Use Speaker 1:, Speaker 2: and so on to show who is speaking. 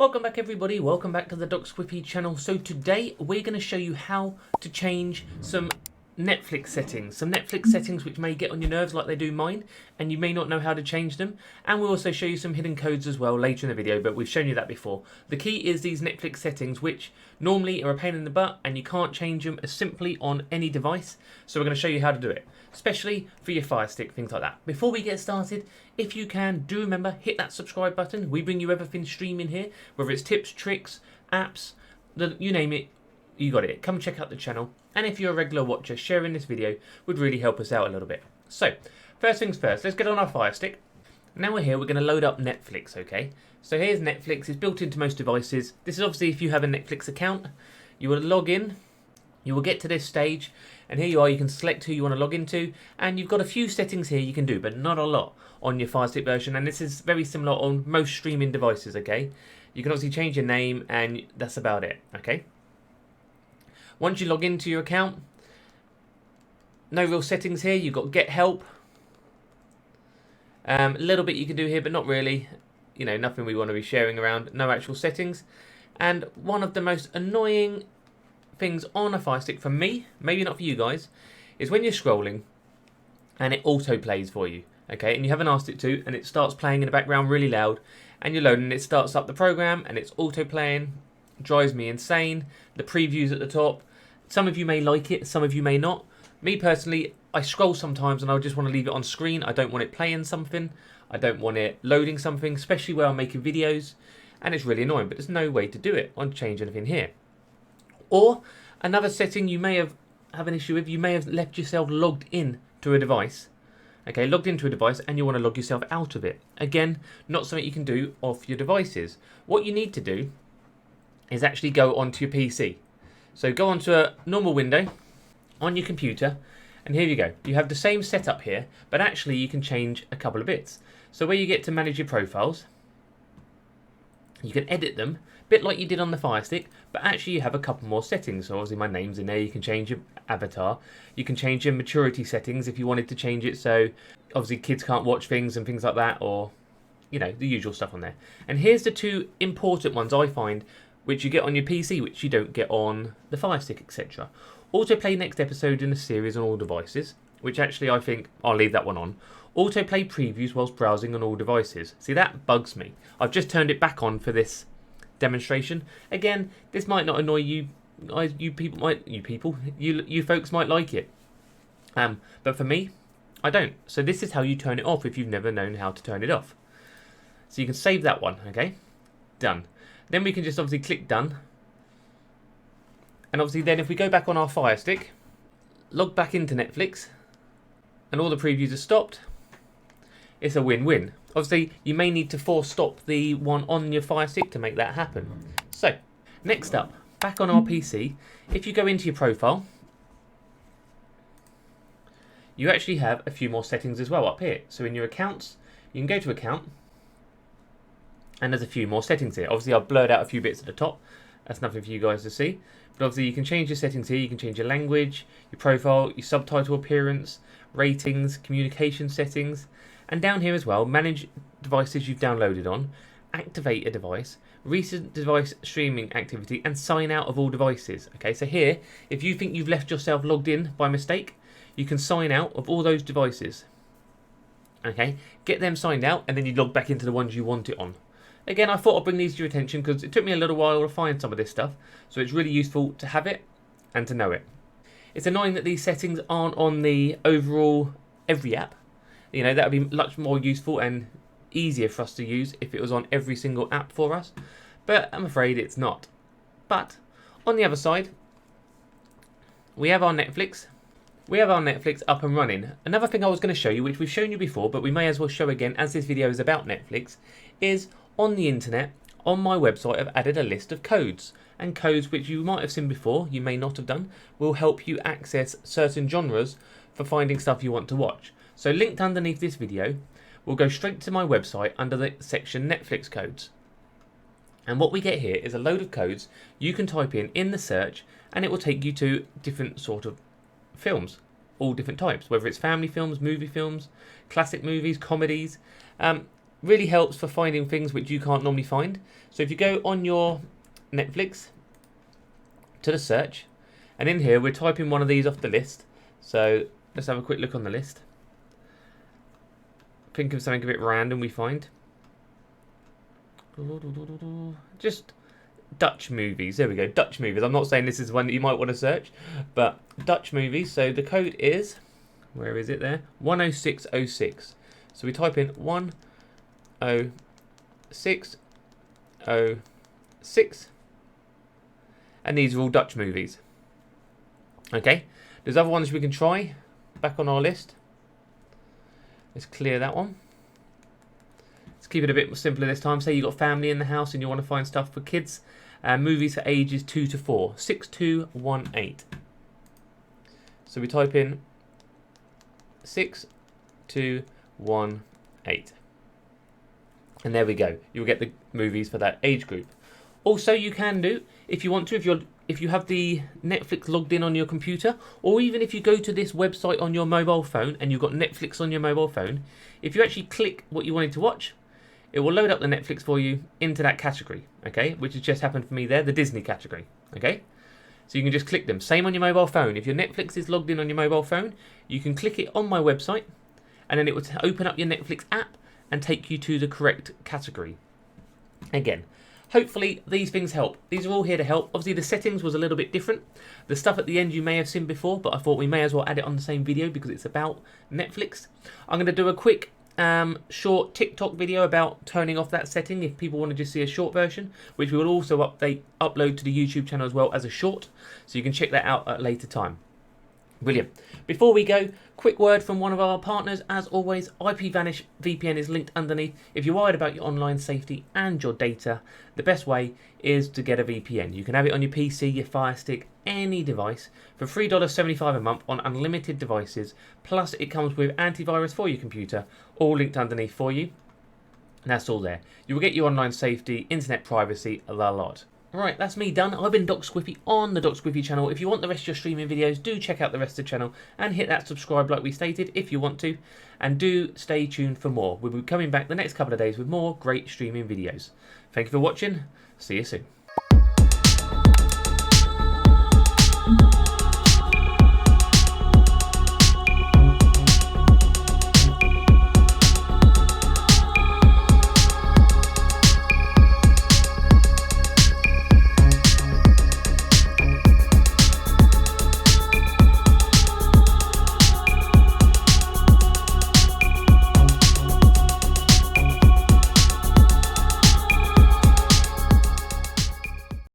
Speaker 1: Welcome back everybody, welcome back to the Doc Squiffy channel. So today we're going to show you how to change some Netflix settings which may get on your nerves like they do mine, and you may not know how to change them. And we'll also show you some hidden codes as well later in the video, but we've shown you that before. The key is these Netflix settings, which normally are a pain in the butt and you can't change them as simply on any device. So we're going to show you how to do it, especially for your Firestick, things like that. Before we get started, if you can, do remember, hit that subscribe button. We bring you everything streaming here, whether it's tips, tricks, apps, you name it, you got it. Come check out the channel. And if you're a regular watcher, sharing this video would really help us out a little bit. So, first things first, let's get on our Firestick. Now we're here, we're going to load up Netflix, okay? So here's Netflix, it's built into most devices. This is obviously if you have a Netflix account. You will log in, you will get to this stage, and here you are, you can select who you want to log into, and you've got a few settings here you can do, but not a lot on your Firestick version, and this is very similar on most streaming devices, okay? You can obviously change your name, and that's about it, okay? Once you log into your account, no real settings here. You've got get help. A little bit you can do here, but not really. You know, nothing we want to be sharing around. No actual settings. And one of the most annoying things on a Firestick for me, maybe not for you guys, is when you're scrolling and it auto plays for you. Okay, and you haven't asked it to, and it starts playing in the background really loud, and you're loading, it starts up the program and it's auto playing. Drives me insane. The previews at the top. Some of you may like it, some of you may not. Me personally, I scroll sometimes and I just want to leave it on screen. I don't want it playing something. I don't want it loading something, especially where I'm making videos. And it's really annoying, but there's no way to do it or change anything here. Or another setting you may have an issue with, you may have left yourself logged in to a device. Okay, logged into a device and you want to log yourself out of it. Again, not something you can do off your devices. What you need to do is actually go onto your PC. So go onto a normal window on your computer, and here you go. You have the same setup here, but actually you can change a couple of bits. So where you get to manage your profiles, you can edit them, a bit like you did on the Firestick, but actually you have a couple more settings. So obviously my name's in there, you can change your avatar, you can change your maturity settings if you wanted to change it, so obviously kids can't watch things and things like that, or, you know, the usual stuff on there. And here's the two important ones I find, which you get on your PC, which you don't get on the Firestick, etc. Autoplay next episode in the series on all devices, which actually I think I'll leave that one on. Autoplay previews whilst browsing on all devices. See, that bugs me. I've just turned it back on for this demonstration. Again, this might not annoy you. You folks might like it. But for me, I don't. So this is how you turn it off if you've never known how to turn it off. So you can save that one, okay? Done. Then we can just obviously click done. And obviously then if we go back on our Firestick, log back into Netflix, and all the previews are stopped, it's a win-win. Obviously you may need to force stop the one on your Firestick to make that happen. So, next up, back on our PC, if you go into your profile, you actually have a few more settings as well up here. So in your accounts, you can go to account, and there's a few more settings here. Obviously, I've blurred out a few bits at the top. That's nothing for you guys to see. But obviously, you can change your settings here. You can change your language, your profile, your subtitle appearance, ratings, communication settings. And down here as well, manage devices you've downloaded on, activate a device, recent device streaming activity, and sign out of all devices. Okay, so here, if you think you've left yourself logged in by mistake, you can sign out of all those devices. Okay, get them signed out, and then you log back into the ones you want it on. Again, I thought I'd bring these to your attention because it took me a little while to find some of this stuff, so it's really useful to have it and to know it. It's annoying that these settings aren't on the overall every app. You know, that would be much more useful and easier for us to use if it was on every single app for us, but I'm afraid it's not. But on the other side, we have our Netflix. We have our Netflix up and running. Another thing I was going to show you, which we've shown you before, but we may as well show again as this video is about Netflix, is on the internet, on my website, I've added a list of codes. And codes which you might have seen before, you may not have done, will help you access certain genres for finding stuff you want to watch. So linked underneath this video, we'll go straight to my website under the section Netflix codes. And what we get here is a load of codes you can type in the search, and it will take you to different sort of films, all different types, whether it's family films, movie films, classic movies, comedies. really helps for finding things which you can't normally find. So if you go on your Netflix to the search, and in here we're typing one of these off the list. So let's have a quick look on the list. Think of something a bit random we find. Just Dutch movies. There we go, Dutch movies. I'm not saying this is one that you might want to search, but Dutch movies. So the code is, where is it there? 10606. So we type in 10606, and these are all Dutch movies. Okay, there's other ones we can try back on our list. Let's clear that one. Let's keep it a bit simpler this time. Say you've got family in the house and you want to find stuff for kids. Movies for ages 2 to 4. 6218. So we type in 6218. And there we go. You'll get the movies for that age group. Also, you can do, if you want to, if you have the Netflix logged in on your computer, or even if you go to this website on your mobile phone and you've got Netflix on your mobile phone, if you actually click what you wanted to watch, it will load up the Netflix for you into that category, okay? Which has just happened for me there, the Disney category, okay? So you can just click them. Same on your mobile phone. If your Netflix is logged in on your mobile phone, you can click it on my website, and then it will open up your Netflix app and take you to the correct category. Again, hopefully these things help. These are all here to help. Obviously the settings was a little bit different. The stuff at the end you may have seen before, but I thought we may as well add it on the same video because it's about Netflix. I'm going to do a quick short TikTok video about turning off that setting if people want to just see a short version, which we will also upload to the YouTube channel as well as a short, so you can check that out at a later time. Brilliant. Before we go, quick word from one of our partners. As always, IPVanish VPN is linked underneath. If you're worried about your online safety and your data, the best way is to get a VPN. You can have it on your PC, your Firestick, any device for $3.75 a month on unlimited devices. Plus, it comes with antivirus for your computer, all linked underneath for you. And that's all there. You will get your online safety, internet privacy, the lot. Right, that's me done. I've been Doc Squiffy on the Doc Squiffy channel. If you want the rest of your streaming videos, do check out the rest of the channel and hit that subscribe like we stated if you want to. And do stay tuned for more. We'll be coming back the next couple of days with more great streaming videos. Thank you for watching. See you soon.